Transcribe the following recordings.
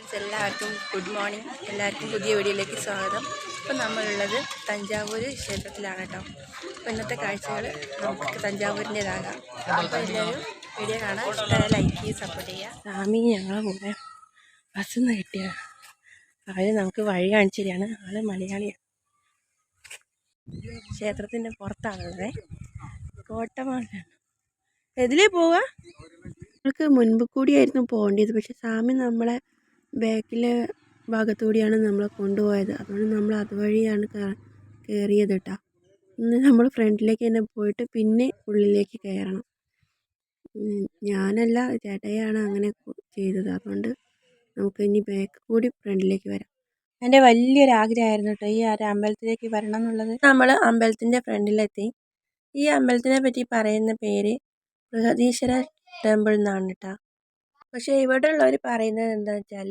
Friends എല്ലാവർക്കും good morning. എല്ലാവർക്കും പുതിയ വീഡിയോയിലേക്ക് സ്വാഗതം. ഇപ്പോൾ നമ്മളുള്ളത് തഞ്ചാവൂർ ക്ഷേത്രത്തിലാണ് കേട്ടോ. അപ്പോൾ ഇന്നത്തെ കാഴ്ചകൾ നമുക്ക് തഞ്ചാവൂരിൻ്റെതാകാം. അപ്പോൾ എല്ലാവരും വീഡിയോ കാണാൻ ഇഷ്ടമായ ലൈക്ക് ചെയ്ത് സപ്പോർട്ട് ചെയ്യുക. സ്വാമി ഞങ്ങളെ കൂടെ ബസ്സിൽ നിന്ന് കിട്ടിയ അവർ നമുക്ക് വഴി കാണിച്ചു തരികയാണ്. ആൾ മലയാളിയാണ്. ക്ഷേത്രത്തിൻ്റെ പുറത്താണുള്ളത്. കോട്ടമാലാണ്. എതിലേ പോവുക? നമ്മൾക്ക് മുൻപ് കൂടിയായിരുന്നു പോകേണ്ടത്. പക്ഷെ സ്വാമി നമ്മളെ ബാക്കിലെ ഭാഗത്തുകൂടിയാണ് നമ്മളെ കൊണ്ടുപോയത്. അതുകൊണ്ട് നമ്മൾ അതുവഴിയാണ് കയറിയത് കേട്ടോ. ഇന്ന് നമ്മൾ ഫ്രണ്ടിലേക്ക് തന്നെ പോയിട്ട് പിന്നെ ഉള്ളിലേക്ക് കയറണം. ഞാനല്ല, ചേട്ടയാണ് അങ്ങനെ ചെയ്തത്. അതുകൊണ്ട് നമുക്ക് ഇനി ബാക്ക് കൂടി ഫ്രണ്ടിലേക്ക് വരാം. എൻ്റെ വലിയൊരു ആഗ്രഹമായിരുന്നു കേട്ടോ ഈ ഒരു അമ്പലത്തിലേക്ക് വരണം എന്നുള്ളത്. നമ്മൾ അമ്പലത്തിൻ്റെ ഫ്രണ്ടിലെത്തി. ഈ അമ്പലത്തിനെ പറ്റി പറയുന്ന പേര് ബൃഹദീശ്വര ടെമ്പിൾ എന്നാണ് കേട്ടോ. പക്ഷേ ഇവിടെ ഉള്ളവർ പറയുന്നത് എന്താ വെച്ചാൽ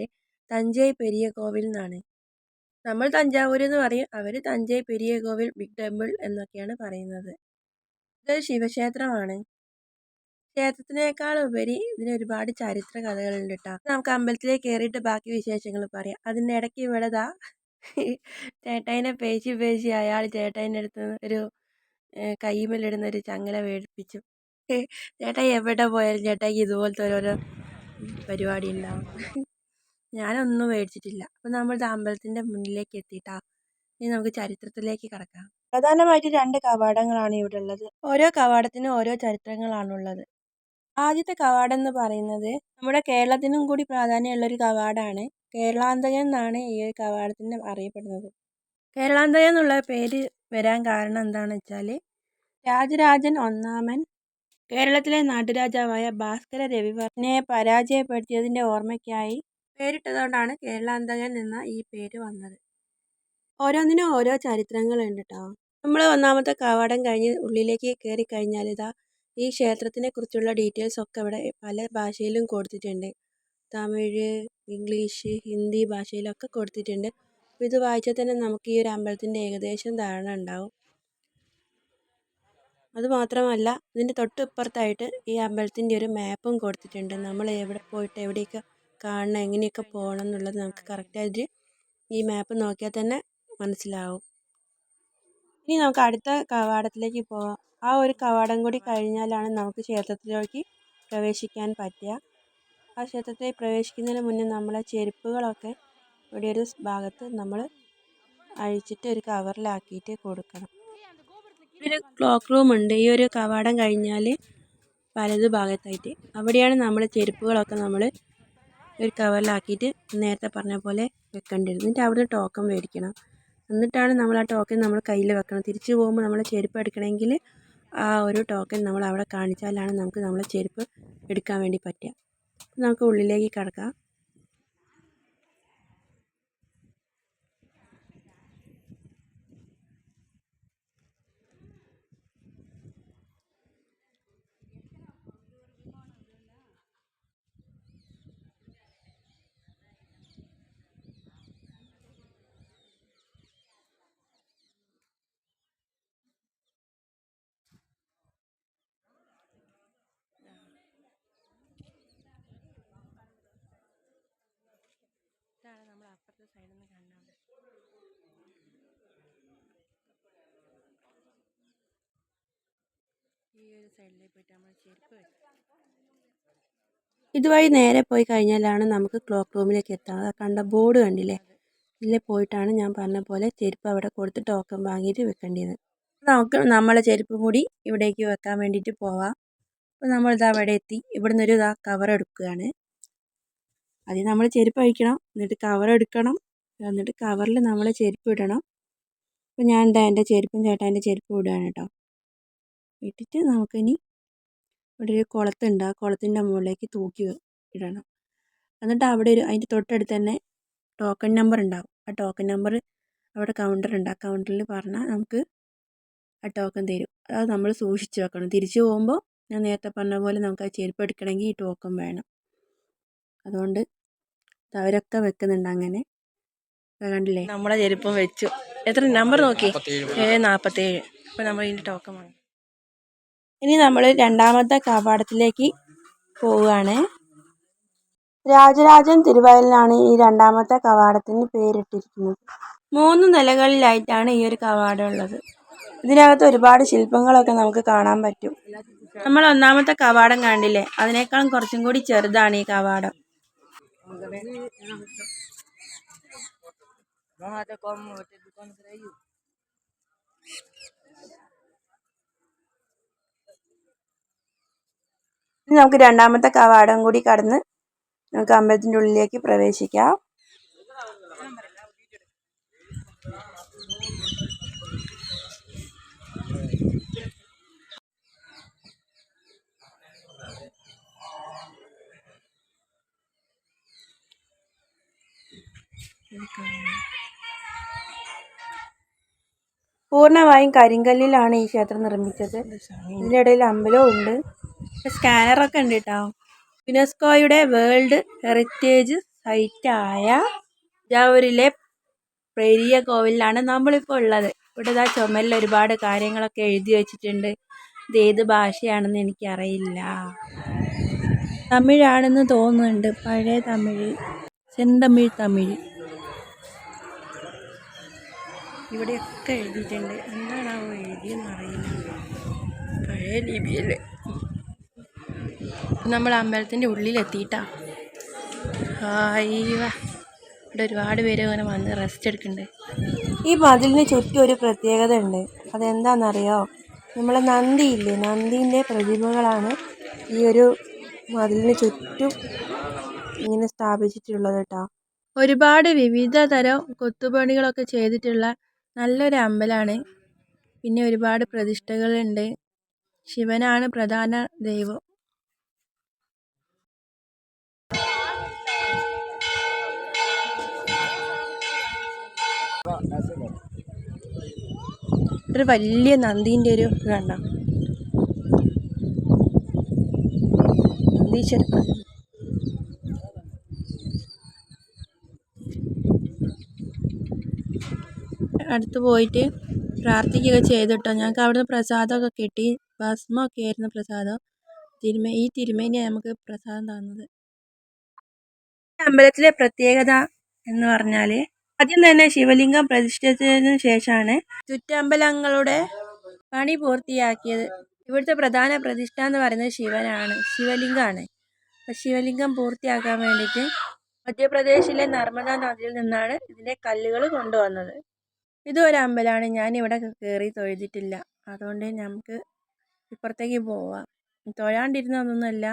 തഞ്ചൈ പെരിയ കോവിൽ എന്നാണ്. നമ്മൾ തഞ്ചാവൂർ എന്ന് പറയും, അവർ തഞ്ചൈ പെരിയ കോവിൽ ബിഗ് ടെമ്പിൾ എന്നൊക്കെയാണ് പറയുന്നത്. ഇതൊരു ശിവക്ഷേത്രമാണ്. ക്ഷേത്രത്തിനേക്കാൾ ഉപരി ഇതിന് ഒരുപാട് ചരിത്ര കഥകളുണ്ട് കേട്ടോ. നമുക്ക് അമ്പലത്തിലേക്ക് കയറിയിട്ട് ബാക്കി വിശേഷങ്ങൾ പറയാം. അതിൻ്റെ ഇടയ്ക്ക് ഇവിടെ ചേട്ടായിനെ പേശി അയാൾ ചേട്ടായിൻ്റെ അടുത്ത് ഒരു കൈമേലിടുന്ന ഒരു ചങ്ങല മേടിപ്പിച്ചു. ചേട്ടായി എവിടെ പോയാലും ചേട്ടായിക്ക് ഇതുപോലത്തെ ഓരോരോ പരിപാടി ഉണ്ടാവും. ഞാനൊന്നും മേടിച്ചിട്ടില്ല. അപ്പം നമ്മൾ അമ്പലത്തിൻ്റെ മുന്നിലേക്ക് എത്തിയിട്ടാ. ഇനി നമുക്ക് ചരിത്രത്തിലേക്ക് കടക്കാം. പ്രധാനമായിട്ട് 2 കവാടങ്ങളാണ് ഇവിടെ ഉള്ളത്. ഓരോ കവാടത്തിനും ഓരോ ചരിത്രങ്ങളാണുള്ളത്. ആദ്യത്തെ കവാടം എന്ന് പറയുന്നത് നമ്മുടെ കേരളത്തിനും കൂടി പ്രാധാന്യമുള്ളൊരു കവാടമാണ്. കേരളാന്തകൻ എന്നാണ് ഈ ഒരു കവാടത്തിന് അറിയപ്പെടുന്നത്. കേരളാന്തകൻ എന്നുള്ള പേര് വരാൻ കാരണം എന്താണെന്ന് വെച്ചാൽ രാജരാജൻ ഒന്നാമൻ കേരളത്തിലെ നാട്ടുരാജാവായ ഭാസ്കര രവിവർമ്മനെ പരാജയപ്പെടുത്തിയതിൻ്റെ ഓർമ്മയ്ക്കായി പേരിട്ടതുകൊണ്ടാണ് കേരളാന്തകൻ എന്ന ഈ പേര് വന്നത്. ഓരോന്നിനും ഓരോ ചരിത്രങ്ങളുണ്ട് കേട്ടോ. നമ്മൾ ഒന്നാമത്തെ കവാടം കഴിഞ്ഞ് ഉള്ളിലേക്ക് കയറി കഴിഞ്ഞാൽ ഈ ക്ഷേത്രത്തിനെ കുറിച്ചുള്ള ഡീറ്റെയിൽസ് ഒക്കെ ഇവിടെ പല ഭാഷയിലും കൊടുത്തിട്ടുണ്ട്. തമിഴ്, ഇംഗ്ലീഷ്, ഹിന്ദി ഭാഷയിലൊക്കെ കൊടുത്തിട്ടുണ്ട്. അപ്പോൾ ഇത് വായിച്ചാൽ തന്നെ നമുക്ക് ഈ ഒരു അമ്പലത്തിൻ്റെ ഏകദേശം ധാരണ ഉണ്ടാവും. അതുമാത്രമല്ല ഇതിൻ്റെ തൊട്ടിപ്പുറത്തായിട്ട് ഈ അമ്പലത്തിൻ്റെ ഒരു മാപ്പും കൊടുത്തിട്ടുണ്ട്. നമ്മൾ എവിടെ പോയിട്ട് എവിടെയൊക്കെ കാണണം, എങ്ങനെയൊക്കെ പോകണം എന്നുള്ളത് നമുക്ക് കറക്റ്റായിട്ട് ഈ മാപ്പ് നോക്കിയാൽ തന്നെ മനസ്സിലാവും. ഇനി നമുക്ക് അടുത്ത കവാടത്തിലേക്ക് പോകാം. ആ ഒരു കവാടം കൂടി കഴിഞ്ഞാലാണ് നമുക്ക് ക്ഷേത്രത്തിലേക്ക് പ്രവേശിക്കാൻ പറ്റുക. ആ ക്ഷേത്രത്തിൽ പ്രവേശിക്കുന്നതിന് മുന്നേ നമ്മളെ ചെരുപ്പുകളൊക്കെ ഇവിടെ ഒരു ഭാഗത്ത് നമ്മൾ അഴിച്ചിട്ട് ഒരു കവറിലാക്കിയിട്ട് കൊടുക്കണം. ഒരു ക്ലോക്ക് റൂം ഉണ്ട് ഈ ഒരു കവാടം കഴിഞ്ഞാൽ വലതു ഭാഗത്തായിട്ട്. അവിടെയാണ് നമ്മൾ ചെരുപ്പുകളൊക്കെ നമ്മൾ ഒരു കവറിലാക്കിയിട്ട് നേരത്തെ പറഞ്ഞ പോലെ വെക്കേണ്ടിരുന്നു. എന്നിട്ട് അവിടെ ടോക്കൺ മേടിക്കണം. എന്നിട്ടാണ് നമ്മൾ ആ ടോക്കൺ നമ്മൾ കയ്യിൽ വെക്കണം. തിരിച്ചു പോകുമ്പോൾ നമ്മൾ ചെരുപ്പ് എടുക്കണമെങ്കിൽ ആ ഒരു ടോക്കൺ നമ്മൾ അവിടെ കാണിച്ചാലാണ് നമുക്ക് നമ്മളെ ചെരുപ്പ് എടുക്കാൻ വേണ്ടി പറ്റുക. നമുക്ക് ഉള്ളിലേക്ക് കടക്കാം. ഇതാണ് നമ്മൾ അപ്പുറത്തെ സൈഡിൽ നിന്ന് കാണുന്നത്. ഈ ഒരു സൈഡിലേക്ക് പോയിട്ട് നമ്മൾ ചെരുപ്പ് വെച്ചു. ഇതുവഴി നേരെ പോയി കഴിഞ്ഞാലാണ് നമുക്ക് ക്ലോക്ക് റൂമിലേക്ക് എത്താം. അത് കണ്ട ബോർഡ് കണ്ടില്ലേ? ഇതിൽ പോയിട്ടാണ് ഞാൻ പറഞ്ഞ പോലെ ചെരുപ്പ് അവിടെ കൊടുത്ത് ടോക്കൺ വാങ്ങിയിട്ട് വെക്കേണ്ടത്. നമുക്ക് നമ്മളെ ചെരുപ്പ് കൂടി ഇവിടേക്ക് വെക്കാൻ വേണ്ടിയിട്ട് പോവാം. അപ്പോൾ നമ്മളിതാ അവിടെ എത്തി. ഇവിടെ നിന്നൊരു കവർ എടുക്കുകയാണ്. അതിൽ നമ്മൾ ചെരുപ്പ് അഴിക്കണം, എന്നിട്ട് കവർ എടുക്കണം, എന്നിട്ട് കവറിൽ നമ്മൾ ചെരുപ്പ് ഇടണം. അപ്പോൾ ഞാൻ എൻ്റെ ചെരുപ്പും ചേട്ടാൻ്റെ ചെരുപ്പും ഇടുകയാണ് കേട്ടോ. ഇട്ടിട്ട് നമുക്കിനി ഇവിടെ ഒരു കുളത്തുണ്ട്. ആ കുളത്തിൻ്റെ മുകളിലേക്ക് തൂക്കി ഇടണം. എന്നിട്ട് അവിടെ അതിൻ്റെ തൊട്ടടുത്ത് തന്നെ ടോക്കൺ നമ്പർ ഉണ്ടാവും. ആ ടോക്കൺ നമ്പർ അവിടെ കൗണ്ടറുണ്ട്. ആ കൗണ്ടറിൽ പറഞ്ഞാൽ നമുക്ക് ആ ടോക്കൺ തരും. അത് നമ്മൾ സൂക്ഷിച്ച് വെക്കണം. തിരിച്ചു പോകുമ്പോൾ ഞാൻ നേരത്തെ പറഞ്ഞ പോലെ നമുക്ക് ആ ചെരുപ്പ് എടുക്കണമെങ്കിൽ ഈ ടോക്കൺ വേണം. അതുകൊണ്ട് അവരൊക്കെ വെക്കുന്നുണ്ട് അങ്ങനെ. കണ്ടില്ലേ, നമ്മളെ ചെരുപ്പം വെച്ചു. എത്ര നമ്പർ നോക്കി? 47. അപ്പോൾ നമ്മൾ ഇതിൻ്റെ ടോക്കൺ വാങ്ങി. ഇനി നമ്മൾ രണ്ടാമത്തെ കവാടത്തിലേക്ക് പോവുകയാണ്. രാജരാജൻ തിരുവയലിനാണ് ഈ രണ്ടാമത്തെ കവാടത്തിന് പേരിട്ടിരിക്കുന്നത്. 3 നിലകളിലായിട്ടാണ് ഈ ഒരു കവാടം ഉള്ളത്. ഇതിനകത്ത് ഒരുപാട് ശില്പങ്ങളൊക്കെ നമുക്ക് കാണാൻ പറ്റും. നമ്മൾ ഒന്നാമത്തെ കവാടം കണ്ടില്ലേ, അതിനേക്കാളും കുറച്ചും കൂടി ചെറുതാണ് ഈ കവാടം. ഇനി നമുക്ക് രണ്ടാമത്തെ കവാടം കൂടി കടന്ന് നമുക്ക് അമ്പലത്തിൻ്റെ ഉള്ളിലേക്ക് പ്രവേശിക്കാം. പൂർണ്ണമായും കരിങ്കല്ലിലാണ് ഈ ക്ഷേത്രം നിർമ്മിച്ചത്. ഇതിനിടയിൽ അമ്പലവും ഉണ്ട്. സ്കാനറൊക്കെ ഉണ്ട് കേട്ടോ. യുനെസ്കോയുടെ വേൾഡ് ഹെറിറ്റേജ് സൈറ്റായ തഞ്ചാവൂരിലെ പെരിയ കോവിലാണ് നമ്മളിപ്പോൾ ഉള്ളത്. ഇവിടെ ചുമലിൽ ഒരുപാട് കാര്യങ്ങളൊക്കെ എഴുതി വെച്ചിട്ടുണ്ട്. ഇത് ഏത് ഭാഷയാണെന്ന് എനിക്കറിയില്ല. തമിഴാണെന്ന് തോന്നുന്നുണ്ട്, പഴയ തമിഴ്, ചെന്തമിഴ് തമിഴ്. ഇവിടെയൊക്കെ എഴുതിയിട്ടുണ്ട്. എന്താണാവോ എഴുതിയെന്ന് അറിയില്ല, പഴയ ലിപിയിൽ. നമ്മൾ അമ്പലത്തിൻ്റെ ഉള്ളിലെത്തിയിട്ടാ. ഇവിടെ ഒരുപാട് പേര് ഇങ്ങനെ വന്ന് റെസ്റ്റ് എടുക്കുന്നുണ്ട്. ഈ മതിലിന് ചുറ്റും ഒരു പ്രത്യേകത ഉണ്ട്. അതെന്താണെന്നറിയോ? നമ്മളെ നന്ദിയില്ലേ, നന്ദീൻ്റെ പ്രതിമകളാണ് ഈ ഒരു മതിലിന് ചുറ്റും ഇങ്ങനെ സ്ഥാപിച്ചിട്ടുള്ളത് കേട്ടോ. ഒരുപാട് വിവിധ തരം കൊത്തുപണികളൊക്കെ ചെയ്തിട്ടുള്ള നല്ലൊരു അമ്പലമാണ്. പിന്നെ ഒരുപാട് പ്രതിഷ്ഠകളുണ്ട്. ശിവനാണ് പ്രധാന ദൈവം. ഒരു വലിയ നന്ദീൻ്റെ ഒരു കണ്ട നന്ദീശ്വരൻ. അടുത്ത് പോയിട്ട് പ്രാർത്ഥിക്കുകയൊക്കെ ചെയ്തിട്ടോ. ഞങ്ങൾക്ക് അവിടുന്ന് പ്രസാദമൊക്കെ കിട്ടി. ഭസ്മൊക്കെ ആയിരുന്നു പ്രസാദം. ഈ തിരുമേനിയാണ് നമുക്ക് പ്രസാദം തന്നത്. അമ്പലത്തിലെ പ്രത്യേകത എന്ന് പറഞ്ഞാൽ ആദ്യം തന്നെ ശിവലിംഗം പ്രതിഷ്ഠിച്ചതിന് ശേഷമാണ് ചുറ്റമ്പലങ്ങളുടെ പണി പൂർത്തിയാക്കിയത്. ഇവിടുത്തെ പ്രധാന പ്രതിഷ്ഠ എന്ന് പറയുന്നത് ശിവലിംഗമാണ്. ശിവലിംഗം പൂർത്തിയാക്കാൻ വേണ്ടിയിട്ട് മധ്യപ്രദേശിലെ നർമ്മദ നദിയിൽ നിന്നാണ് ഇതിൻ്റെ കല്ലുകൾ കൊണ്ടുവന്നത്. ഇതൊരു അമ്പലമാണ്. ഞാനിവിടെ കയറി തൊഴുതിട്ടില്ല, അതുകൊണ്ട് നമുക്ക് ഇപ്പുറത്തേക്ക് പോവാം. തൊഴാണ്ടിരുന്നതൊന്നുമല്ല,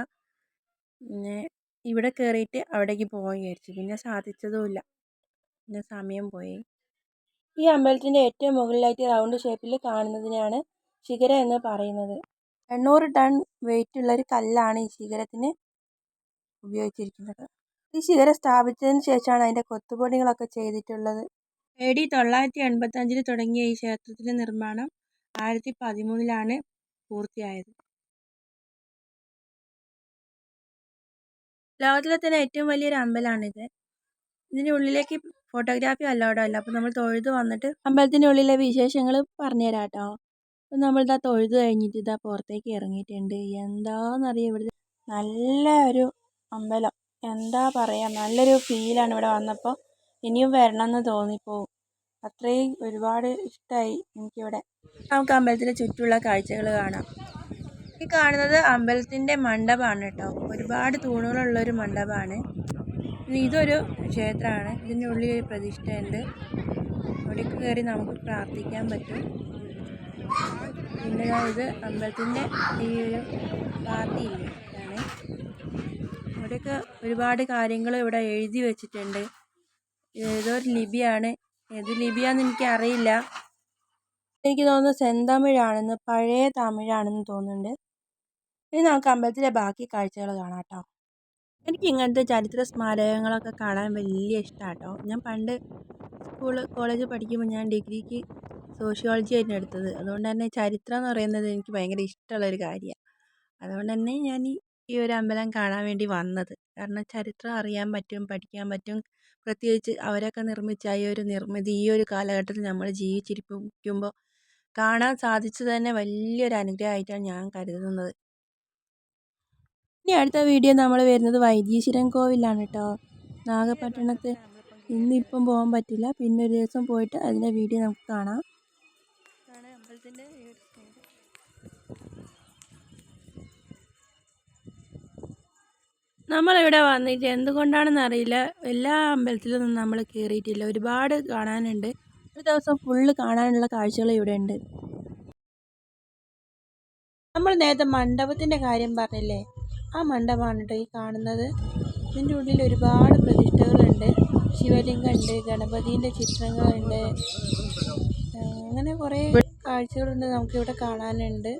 പിന്നെ ഇവിടെ കയറിയിട്ട് അവിടേക്ക് പോകാൻ വിചാരിച്ചു. പിന്നെ സാധിച്ചതുമില്ല, പിന്നെ സമയം പോയി. ഈ അമ്പലത്തിൻ്റെ ഏറ്റവും മുകളിലായിട്ട് റൗണ്ട് ഷേപ്പിൽ കാണുന്നതിനാണ് ശിഖരം എന്ന് പറയുന്നത്. 800 ടൺ വെയിറ്റുള്ളൊരു കല്ലാണ് ഈ ശിഖരത്തിന് ഉപയോഗിച്ചിരിക്കുന്നത്. ഈ ശിഖരം സ്ഥാപിച്ചതിന് ശേഷമാണ് അതിൻ്റെ കൊത്തുപണികളൊക്കെ ചെയ്തിട്ടുള്ളത്. AD 985 തുടങ്ങിയ ഈ ക്ഷേത്രത്തിൻ്റെ നിർമ്മാണം 1013 പൂർത്തിയായത്. ലോകത്തിലെ തന്നെ ഏറ്റവും വലിയൊരു അമ്പലമാണിത്. ഇതിൻ്റെ ഉള്ളിലേക്ക് ഫോട്ടോഗ്രാഫി അലൗഡ് അല്ല. അപ്പോൾ നമ്മൾ തൊഴുത് വന്നിട്ട് അമ്പലത്തിൻ്റെ ഉള്ളിലെ വിശേഷങ്ങൾ പറഞ്ഞുതരാം കേട്ടോ. അപ്പം നമ്മളിതാ തൊഴുത് കഴിഞ്ഞിട്ട് ഇതാ പുറത്തേക്ക് ഇറങ്ങിയിട്ടുണ്ട്. എന്താണെന്നറിയാം, ഇവിടുത്തെ നല്ല ഒരു അമ്പലം, എന്താ പറയുക, നല്ലൊരു ഫീലാണ് ഇവിടെ വന്നപ്പോൾ. ഇനിയും വരണമെന്ന് തോന്നിപ്പോവും. അത്രയും ഒരുപാട് ഇഷ്ടമായി എനിക്കിവിടെ. നമുക്ക് അമ്പലത്തിൻ്റെ ചുറ്റുമുള്ള കാഴ്ചകൾ കാണാം. ഈ കാണുന്നത് അമ്പലത്തിൻ്റെ മണ്ഡപമാണ് കേട്ടോ. ഒരുപാട് തൂണുകളുള്ളൊരു മണ്ഡപമാണ്. ഇതൊരു ക്ഷേത്രമാണ്. ഇതിൻ്റെ ഉള്ളിൽ ഒരു പ്രതിഷ്ഠയുണ്ട്. അവിടേക്ക് കയറി നമുക്ക് പ്രാർത്ഥിക്കാൻ പറ്റും. പിന്നെ ഇത് അമ്പലത്തിൻ്റെ ഈ ഒരു പാത്തിയില്ലേ, ഇതാണ്. അവിടെയൊക്കെ ഒരുപാട് കാര്യങ്ങൾ ഇവിടെ എഴുതി വെച്ചിട്ടുണ്ട്. ഏതൊരു ലിപിയാണ്, ഏത് ലിപിയാണെന്ന് എനിക്കറിയില്ല. എനിക്ക് തോന്നുന്നു സെന്തമിഴാണെന്ന്, പഴയ തമിഴാണെന്ന് തോന്നുന്നുണ്ട്. ഇനി നമുക്ക് അമ്പലത്തിലെ ബാക്കി കാഴ്ചകൾ കാണാം കേട്ടോ. എനിക്ക് ഇങ്ങനത്തെ ചരിത്ര സ്മാരകങ്ങളൊക്കെ കാണാൻ വലിയ ഇഷ്ടമാണ് കേട്ടോ. ഞാൻ പണ്ട് കോളേജ് പഠിക്കുമ്പോൾ ഞാൻ ഡിഗ്രിക്ക് സോഷ്യോളജി ആയിരുന്നു എടുത്തത്. അതുകൊണ്ട് തന്നെ ചരിത്രം എന്ന് പറയുന്നത് എനിക്ക് ഭയങ്കര ഇഷ്ടമുള്ളൊരു കാര്യമാണ്. അതുകൊണ്ട് തന്നെ ഞാൻ ഈ ഒരു അമ്പലം കാണാൻ വേണ്ടി വന്നത്. കാരണം ചരിത്രം അറിയാൻ പറ്റും, പഠിക്കാൻ പറ്റും. പ്രത്യേകിച്ച് അവരൊക്കെ നിർമ്മിച്ച ഈ ഒരു കാലഘട്ടത്തിൽ നമ്മൾ ജീവിച്ചിരിക്കുമ്പോൾ കാണാൻ സാധിച്ചത് തന്നെ വലിയൊരു അനുഗ്രഹമായിട്ടാണ് ഞാൻ കരുതുന്നത്. ഇനി അടുത്ത വീഡിയോ നമ്മൾ വരുന്നത് വൈദ്യീശ്വരൻ കോവിലാണ് കേട്ടോ, നാഗപട്ടണത്ത്. ഇന്നിപ്പം പോകാൻ പറ്റില്ല, പിന്നെ ഒരു ദിവസം പോയിട്ട് അതിൻ്റെ വീഡിയോ നമുക്ക് കാണാം. അമ്പലത്തിൻ്റെ നമ്മളിവിടെ വന്നിട്ട് എന്തുകൊണ്ടാണെന്ന് അറിയില്ല, എല്ലാ അമ്പലത്തിലൊന്നും നമ്മൾ കയറിയിട്ടില്ല. ഒരുപാട് കാണാനുണ്ട്. ഒരു ദിവസം ഫുള്ള് കാണാനുള്ള കാഴ്ചകൾ ഇവിടെ ഉണ്ട്. നമ്മൾ നേരത്തെ മണ്ഡപത്തിൻ്റെ കാര്യം പറഞ്ഞില്ലേ, ആ മണ്ഡപമാണ് കേട്ടോ ഈ കാണുന്നത്. ഇതിൻ്റെ ഉള്ളിൽ ഒരുപാട് പ്രതിഷ്ഠകളുണ്ട്. ശിവലിംഗം ഉണ്ട്, ഗണപതിൻ്റെ ചിത്രങ്ങളുണ്ട്, അങ്ങനെ കുറേ കാഴ്ചകളുണ്ട് നമുക്കിവിടെ കാണാനുണ്ട്.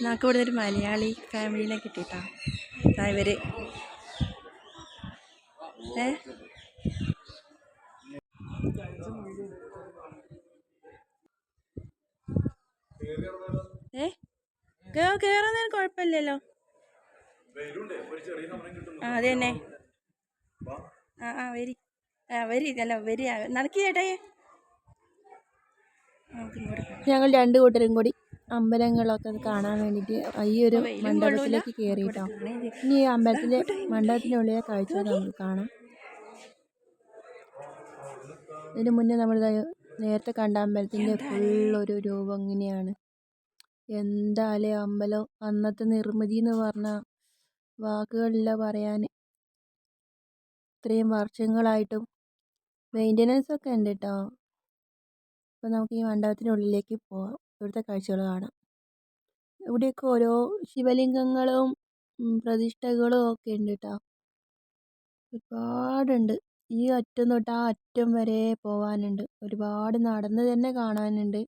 നമുക്കിവിടെ ഒരു മലയാളി ഫാമിലിനെ കിട്ടിയിട്ടാ ഇവര്. കേറുന്നതിന് കുഴപ്പമില്ലല്ലോ. അത് തന്നെ. വരി അല്ല വരി നടക്കി ചേട്ടായി. ഞങ്ങൾ രണ്ടു കൂട്ടരും കൂടി അമ്പലങ്ങളൊക്കെ കാണാൻ വേണ്ടിയിട്ട് ഈ ഒരു മണ്ഡപത്തിലേക്ക് കയറിയിട്ടോ. ഇനി ഈ മണ്ഡപത്തിൻ്റെ ഉള്ളിലെ കാഴ്ചകൾ നമുക്ക് കാണാം. ഇതിന് മുന്നേ നമ്മൾ നേരത്തെ കണ്ട അമ്പലത്തിൻ്റെ ഫുള്ളൊരു രൂപം ഇങ്ങനെയാണ്. എന്തായാലേ അമ്പലം അന്നത്തെ നിർമ്മിതി എന്ന് പറഞ്ഞാൽ വാക്കുകളില്ല പറയാൻ. ഇത്രയും വർഷങ്ങളായിട്ടും മെയിൻ്റനൻസ് ഒക്കെ ഉണ്ട് കേട്ടോ. അപ്പോൾ നമുക്ക് ഈ മണ്ഡപത്തിനുള്ളിലേക്ക് പോവാം, ഇവിടുത്തെ കാഴ്ചകൾ കാണാം. ഇവിടെയൊക്കെ ഓരോ ശിവലിംഗങ്ങളും പ്രതിഷ്ഠകളും ഒക്കെ ഉണ്ട് കേട്ടോ, ഒരുപാടുണ്ട്. ഈ അറ്റം തൊട്ട് ആ അറ്റം വരെ പോവാനുണ്ട്. ഒരുപാട് നടന്ന് തന്നെ കാണാനുണ്ട്.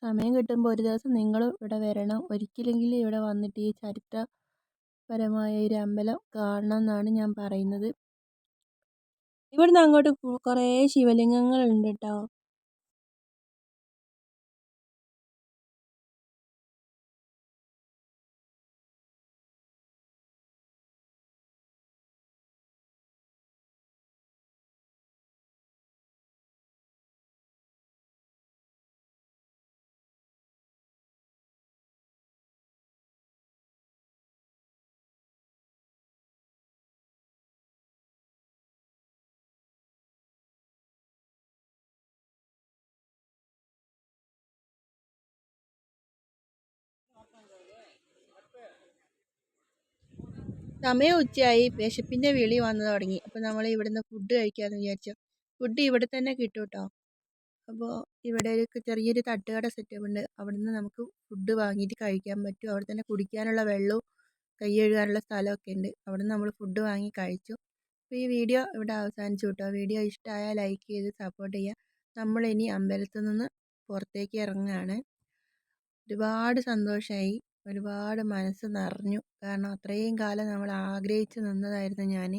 സമയം കിട്ടുമ്പോൾ ഒരു ദിവസം നിങ്ങൾ ഇവിടെ വരണം. ഒരിക്കലെങ്കിലും ഇവിടെ വന്നിട്ട് ഈ ചരിത്രപരമായ ഒരു അമ്പലം കാണണം എന്നാണ് ഞാൻ പറയുന്നത്. ഇവിടുന്ന് അങ്ങോട്ട് കുറേ ശിവലിംഗങ്ങളുണ്ട് കേട്ടോ. സമയം ഉച്ചയായി, വിശപ്പിൻ്റെ വിളി വന്നു തുടങ്ങി. അപ്പോൾ നമ്മൾ ഇവിടുന്ന് ഫുഡ് കഴിക്കാമെന്ന് വിചാരിച്ചു. ഫുഡ് ഇവിടെ തന്നെ കിട്ടും കേട്ടോ. അപ്പോൾ ഇവിടെ ഒരു ചെറിയൊരു തട്ടുകട സെറ്റപ്പ് ഉണ്ട്. അവിടുന്ന് നമുക്ക് ഫുഡ് വാങ്ങിയിട്ട് കഴിക്കാൻ പറ്റും. അവിടെ തന്നെ കുടിക്കാനുള്ള വെള്ളവും കൈ കഴുകാനുള്ള സ്ഥലമൊക്കെ ഉണ്ട്. അവിടുന്ന് നമ്മൾ ഫുഡ് വാങ്ങി കഴിച്ചു. അപ്പോൾ ഈ വീഡിയോ ഇവിടെ അവസാനിച്ചു കേട്ടോ. വീഡിയോ ഇഷ്ടമായാൽ ലൈക്ക് ചെയ്ത് സപ്പോർട്ട് ചെയ്യുക. നമ്മളിനി അമ്പലത്തിൽ നിന്ന് പുറത്തേക്ക് ഇറങ്ങുകയാണ്. ഒരുപാട് സന്തോഷമായി, ഒരുപാട് മനസ്സ് നിറഞ്ഞു. കാരണം അത്രയും കാലം നമ്മൾ ആഗ്രഹിച്ച് നിന്നതായിരുന്നു ഞാൻ.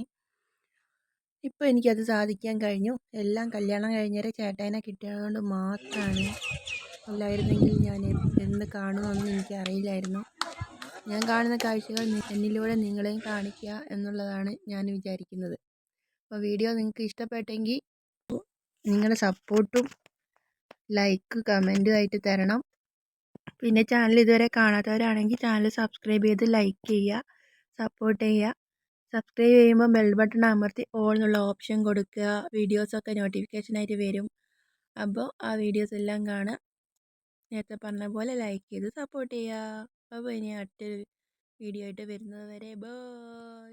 ഇപ്പോൾ എനിക്കത് സാധിക്കാൻ കഴിഞ്ഞു. എല്ലാം കല്യാണം കഴിഞ്ഞേരെ ചേട്ടായിനെ കിട്ടിയതുകൊണ്ട് മാത്രമാണ്. അല്ലായിരുന്നെങ്കിൽ ഞാൻ എന്ന് കാണുമെന്നൊന്നും എനിക്കറിയില്ലായിരുന്നു. ഞാൻ കാണുന്ന കാഴ്ചകൾ എന്നിലൂടെ നിങ്ങളെയും കാണിക്കുക എന്നുള്ളതാണ് ഞാൻ വിചാരിക്കുന്നത്. അപ്പോൾ വീഡിയോ നിങ്ങൾക്ക് ഇഷ്ടപ്പെട്ടെങ്കിൽ നിങ്ങളുടെ സപ്പോർട്ടും ലൈക്ക് കമൻറ്റും ആയിട്ട് തരണം. പിന്നെ ചാനൽ ഇതുവരെ കാണാത്തവരാണെങ്കിൽ ചാനൽ സബ്സ്ക്രൈബ് ചെയ്ത് ലൈക്ക് ചെയ്യുക, സപ്പോർട്ട് ചെയ്യുക. സബ്സ്ക്രൈബ് ചെയ്യുമ്പോൾ ബെൽ ബട്ടൺ അമർത്തി ഓൾ എന്നുള്ള ഓപ്ഷൻ കൊടുക്കുക. വീഡിയോസൊക്കെ നോട്ടിഫിക്കേഷനായിട്ട് വരും. അപ്പോൾ ആ വീഡിയോസ് എല്ലാം കാണുക. നേരത്തെ പറഞ്ഞ പോലെ ലൈക്ക് ചെയ്ത് സപ്പോർട്ട് ചെയ്യുക. അപ്പോൾ ഇനി അടുത്തൊരു വീഡിയോ ആയിട്ട് വരുന്നത് വരെ ബൈ.